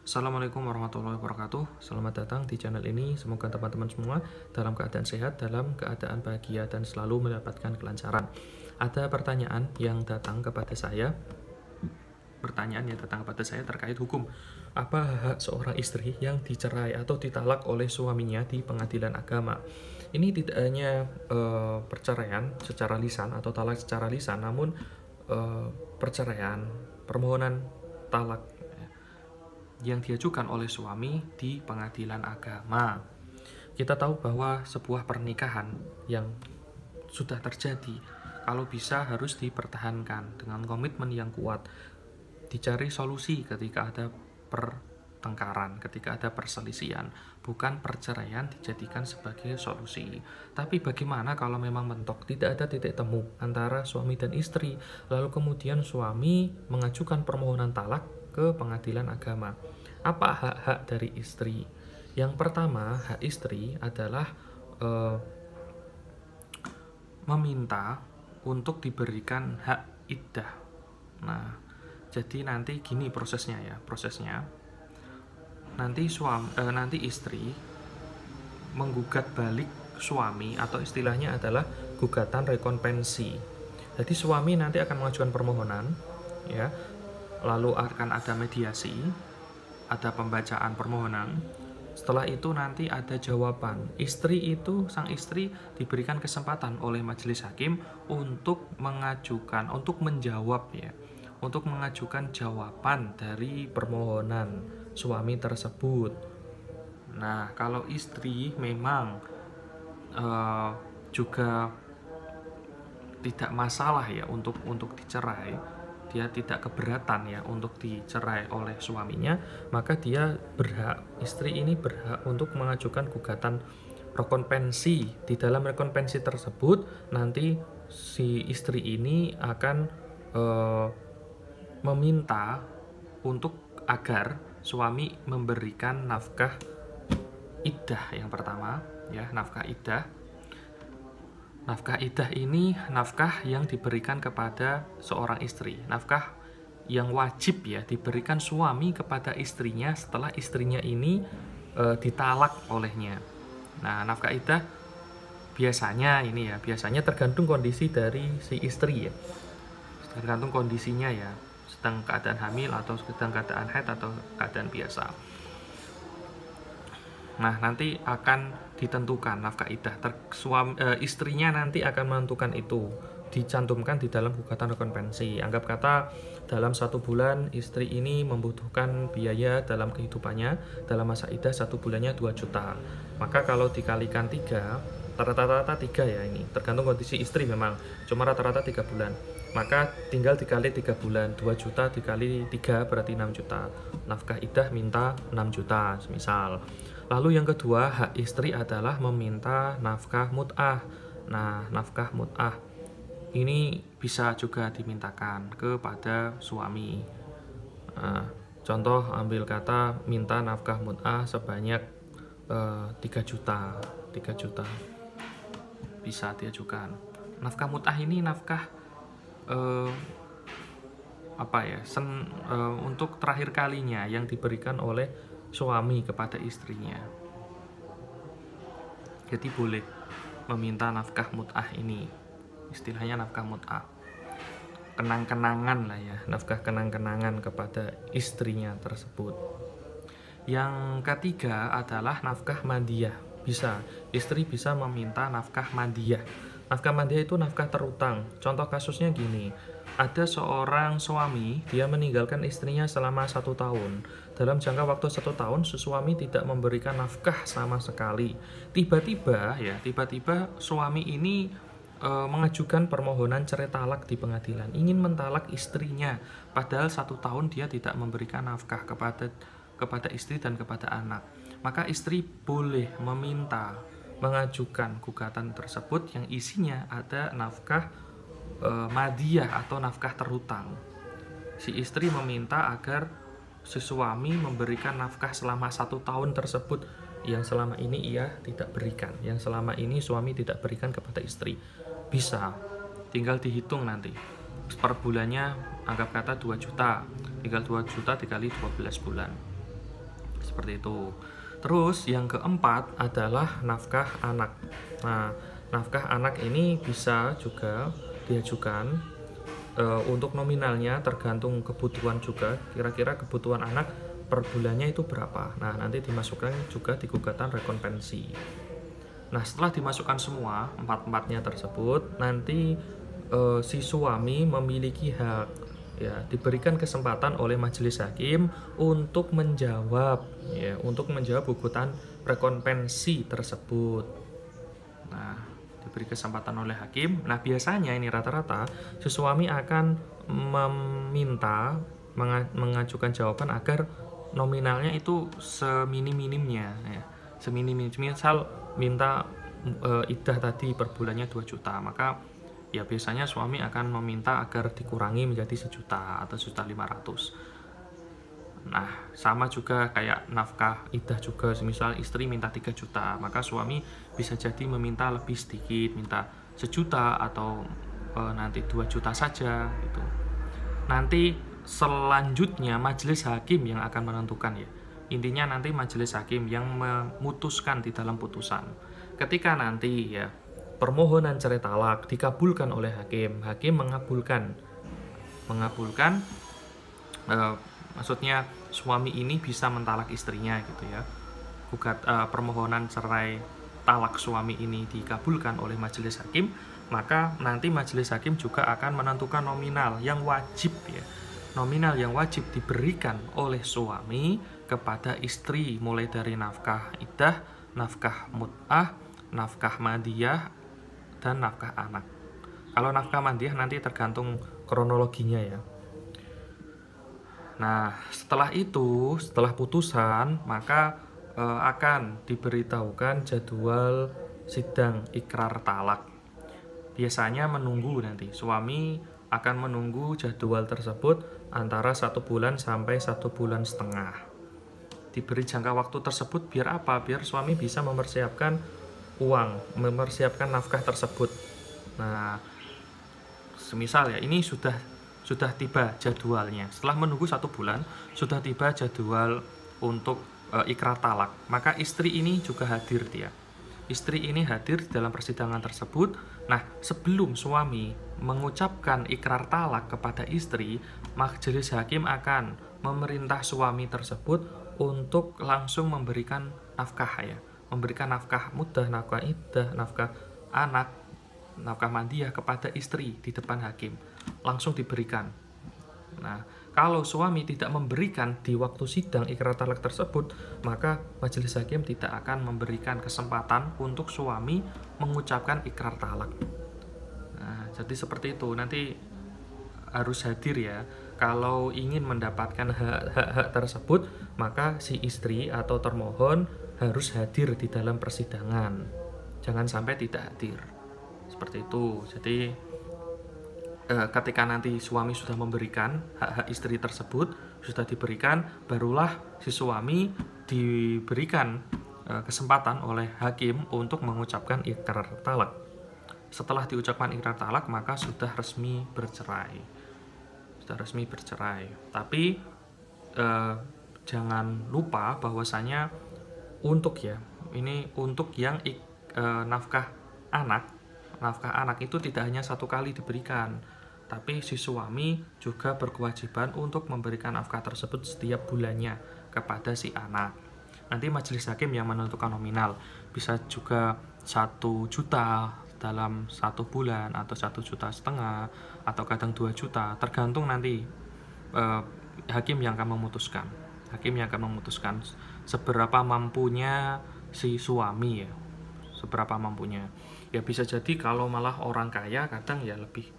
Assalamualaikum warahmatullahi wabarakatuh. Selamat datang di channel ini. Semoga teman-teman semua dalam keadaan sehat, dalam keadaan bahagia, dan selalu mendapatkan kelancaran. Ada pertanyaan yang datang kepada saya. Terkait hukum. Apa hak seorang istri yang dicerai atau ditalak oleh suaminya di pengadilan agama? Ini tidak hanya perceraian secara lisan atau talak secara lisan, namun perceraian, permohonan talak yang diajukan oleh suami di pengadilan agama. Kita tahu bahwa sebuah pernikahan yang sudah terjadi, kalau bisa harus dipertahankan dengan komitmen yang kuat. Dicari solusi ketika ada pertengkaran, ketika ada perselisihan, bukan perceraian dijadikan sebagai solusi. Tapi bagaimana kalau memang mentok, tidak ada titik temu antara suami dan istri, lalu kemudian suami mengajukan permohonan talak ke pengadilan agama? Apa hak-hak dari istri? Yang pertama, hak istri adalah meminta untuk diberikan hak iddah. Nah, jadi nanti gini prosesnya. Nanti istri menggugat balik suami, atau istilahnya adalah gugatan rekonvensi. Jadi suami nanti akan mengajukan permohonan, ya. Lalu akan ada mediasi, ada pembacaan permohonan. Setelah itu nanti ada jawaban. Sang istri diberikan kesempatan oleh majelis hakim untuk mengajukan jawaban dari permohonan suami tersebut. Nah, kalau istri memang juga tidak masalah ya untuk dicerai, dia tidak keberatan ya untuk dicerai oleh suaminya, maka istri ini berhak untuk mengajukan gugatan rekonvensi. Di dalam rekonvensi tersebut nanti si istri ini akan meminta agar suami memberikan nafkah iddah yang pertama, ya, nafkah iddah. Nafkah iddah ini nafkah yang diberikan kepada seorang istri, nafkah yang wajib ya diberikan suami kepada istrinya setelah istrinya ini ditalak olehnya. Nah, nafkah iddah biasanya tergantung kondisi dari si istri ya, tergantung kondisinya ya, sedang keadaan hamil atau sedang keadaan haid atau keadaan biasa. Nah, nanti akan ditentukan nafkah iddah. Istrinya nanti akan menentukan itu, dicantumkan di dalam gugatan rekonvensi. Anggap kata dalam 1 bulan istri ini membutuhkan biaya dalam kehidupannya, dalam masa iddah 1 bulannya 2 juta. Maka kalau dikalikan 3, rata-rata 3 ya, ini tergantung kondisi istri, memang cuma rata-rata 3 bulan. Maka tinggal dikali 3 bulan, 2 juta dikali 3 berarti 6 juta. Nafkah iddah minta 6 juta misal. Lalu yang kedua, hak istri adalah meminta nafkah mut'ah. Nah, nafkah mut'ah ini bisa juga dimintakan kepada suami. Nah, contoh ambil kata minta nafkah mut'ah sebanyak 3 juta. 3 juta bisa diajukan. Nafkah mut'ah ini nafkah untuk terakhir kalinya yang diberikan oleh suami kepada istrinya. Jadi boleh meminta nafkah mut'ah ini, istilahnya nafkah mut'ah, kenang-kenangan lah ya, nafkah kenang-kenangan kepada istrinya tersebut. Yang ketiga adalah nafkah madiyah. Istri bisa meminta nafkah madiyah. Nafkah madiyah itu nafkah terutang. Contoh kasusnya gini, ada seorang suami, dia meninggalkan istrinya selama 1 tahun. Dalam jangka waktu 1 tahun, suami tidak memberikan nafkah sama sekali. Tiba-tiba suami ini mengajukan permohonan cerai talak di pengadilan, ingin mentalak istrinya. Padahal 1 tahun dia tidak memberikan nafkah kepada istri dan kepada anak. Maka istri boleh mengajukan gugatan tersebut yang isinya ada nafkah madiyah atau nafkah terhutang. Si istri meminta agar si suami memberikan nafkah selama 1 tahun tersebut yang selama ini ia tidak berikan, yang selama ini suami tidak berikan kepada istri. Bisa, tinggal dihitung nanti per bulannya, anggap kata 2 juta, tinggal 2 juta dikali 12 bulan. seperti itu. Terus yang keempat adalah nafkah anak. Nah, nafkah anak ini bisa juga diajukan untuk nominalnya tergantung kebutuhan juga. Kira-kira kebutuhan anak per bulannya itu berapa. Nah, nanti dimasukkan juga di gugatan rekonvensi. Nah, setelah dimasukkan semua empat-empatnya tersebut, nanti si suami memiliki hak, ya, diberikan kesempatan oleh majelis hakim untuk menjawab, ya, untuk menjawab gugatan rekonvensi tersebut. Nah, diberi kesempatan oleh hakim. Nah, biasanya ini rata-rata si suami akan meminta mengajukan jawaban agar nominalnya itu seminim-minimnya, ya. Seminim-minimnya, misal minta idah tadi per bulannya 2 juta, maka ya biasanya suami akan meminta agar dikurangi menjadi 1 juta atau 1.500.000. Nah, sama juga kayak nafkah idah juga, misal istri minta 3 juta, maka suami bisa jadi meminta lebih sedikit, minta 1 juta atau nanti 2 juta saja gitu. Nanti selanjutnya majelis hakim yang akan menentukan, ya. Intinya nanti majelis hakim yang memutuskan di dalam putusan. Ketika nanti, ya, permohonan cerai talak dikabulkan oleh hakim, hakim mengabulkan maksudnya suami ini bisa mentalak istrinya gitu, ya. Permohonan cerai talak suami ini dikabulkan oleh majelis hakim, maka nanti majelis hakim juga akan menentukan nominal yang wajib, ya. Nominal yang wajib diberikan oleh suami kepada istri, mulai dari nafkah idah, nafkah mut'ah, nafkah madiyah, dan nafkah anak. Kalau nafkah madiyah nanti tergantung kronologinya, ya. Nah, setelah itu, setelah putusan, maka akan diberitahukan jadwal sidang ikrar talak. Biasanya menunggu, nanti suami akan menunggu jadwal tersebut antara 1 bulan sampai 1,5 bulan. Diberi jangka waktu tersebut biar apa? Biar suami bisa mempersiapkan uang, mempersiapkan nafkah tersebut. Nah, semisal, ya, ini sudah tiba jadwalnya. Setelah menunggu 1 bulan, sudah tiba jadwal untuk ikrar talak. Maka istri ini juga hadir, dia. Istri ini hadir dalam persidangan tersebut. Nah, sebelum suami mengucapkan ikrar talak kepada istri, majelis hakim akan memerintah suami tersebut untuk langsung memberikan nafkah, ya. Memberikan nafkah mudah, nafkah idah, nafkah anak, nafkah madiyah kepada istri di depan hakim. Langsung diberikan. Nah, kalau suami tidak memberikan di waktu sidang ikrar talak tersebut, maka majelis hakim tidak akan memberikan kesempatan untuk suami mengucapkan ikrar talak. Nah, jadi seperti itu. Nanti harus hadir, ya. Kalau ingin mendapatkan hak-hak tersebut, maka si istri atau termohon harus hadir di dalam persidangan. Jangan sampai tidak hadir. Seperti itu. Jadi ketika nanti suami sudah memberikan hak-hak istri tersebut, sudah diberikan, barulah si suami diberikan kesempatan oleh hakim untuk mengucapkan ikrar talak. Setelah diucapkan ikrar talak, maka sudah resmi bercerai. Tapi jangan lupa bahwasanya untuk yang nafkah anak itu tidak hanya 1 kali diberikan, tapi si suami juga berkewajiban untuk memberikan nafkah tersebut setiap bulannya kepada si anak. Nanti majelis hakim yang menentukan nominal, bisa juga 1 juta dalam 1 bulan, atau 1,5 juta, atau kadang 2 juta, tergantung nanti hakim yang akan memutuskan seberapa mampunya si suami, ya. Seberapa mampunya, ya. Bisa jadi kalau malah orang kaya kadang, ya, lebih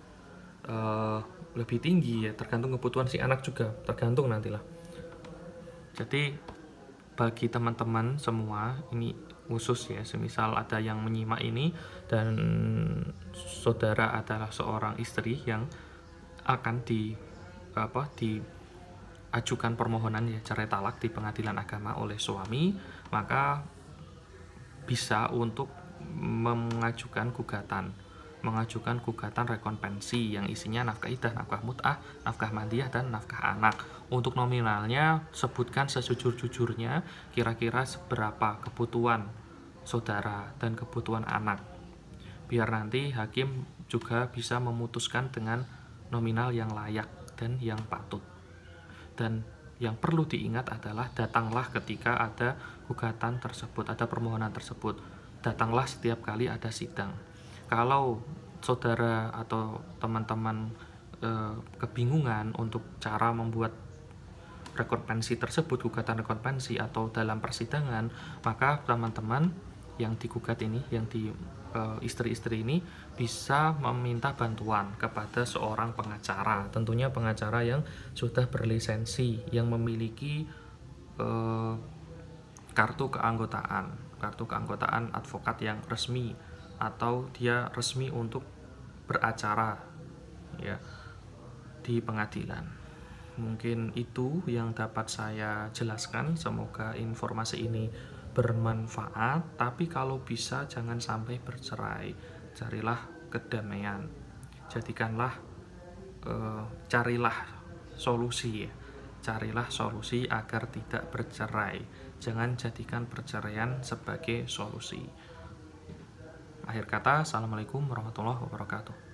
tinggi, ya, tergantung kebutuhan si anak juga, tergantung nantilah. Jadi bagi teman-teman semua, ini khusus, ya, semisal ada yang menyimak ini dan saudara adalah seorang istri yang akan diajukan permohonan, ya, cerai talak di pengadilan agama oleh suami, maka bisa untuk mengajukan gugatan mengajukan gugatan rekonvensi yang isinya nafkah iddah, nafkah mut'ah, nafkah mandiyah, dan nafkah anak. Untuk nominalnya, sebutkan sejujur-jujurnya kira-kira seberapa kebutuhan saudara dan kebutuhan anak. Biar nanti hakim juga bisa memutuskan dengan nominal yang layak dan yang patut. Dan yang perlu diingat adalah datanglah ketika ada gugatan tersebut, ada permohonan tersebut. Datanglah setiap kali ada sidang. Kalau saudara atau teman-teman kebingungan untuk cara membuat rekonvensi tersebut, gugatan rekonvensi atau dalam persidangan, maka teman-teman yang digugat ini, yang di istri-istri ini bisa meminta bantuan kepada seorang pengacara, tentunya pengacara yang sudah berlisensi, yang memiliki kartu keanggotaan advokat yang resmi, atau dia resmi untuk beracara ya di pengadilan. Mungkin itu yang dapat saya jelaskan. Semoga informasi ini bermanfaat, tapi kalau bisa jangan sampai bercerai. Carilah kedamaian. Jadikanlah carilah solusi ya. Carilah solusi agar tidak bercerai. Jangan jadikan perceraian sebagai solusi. Akhir kata, assalamualaikum warahmatullahi wabarakatuh.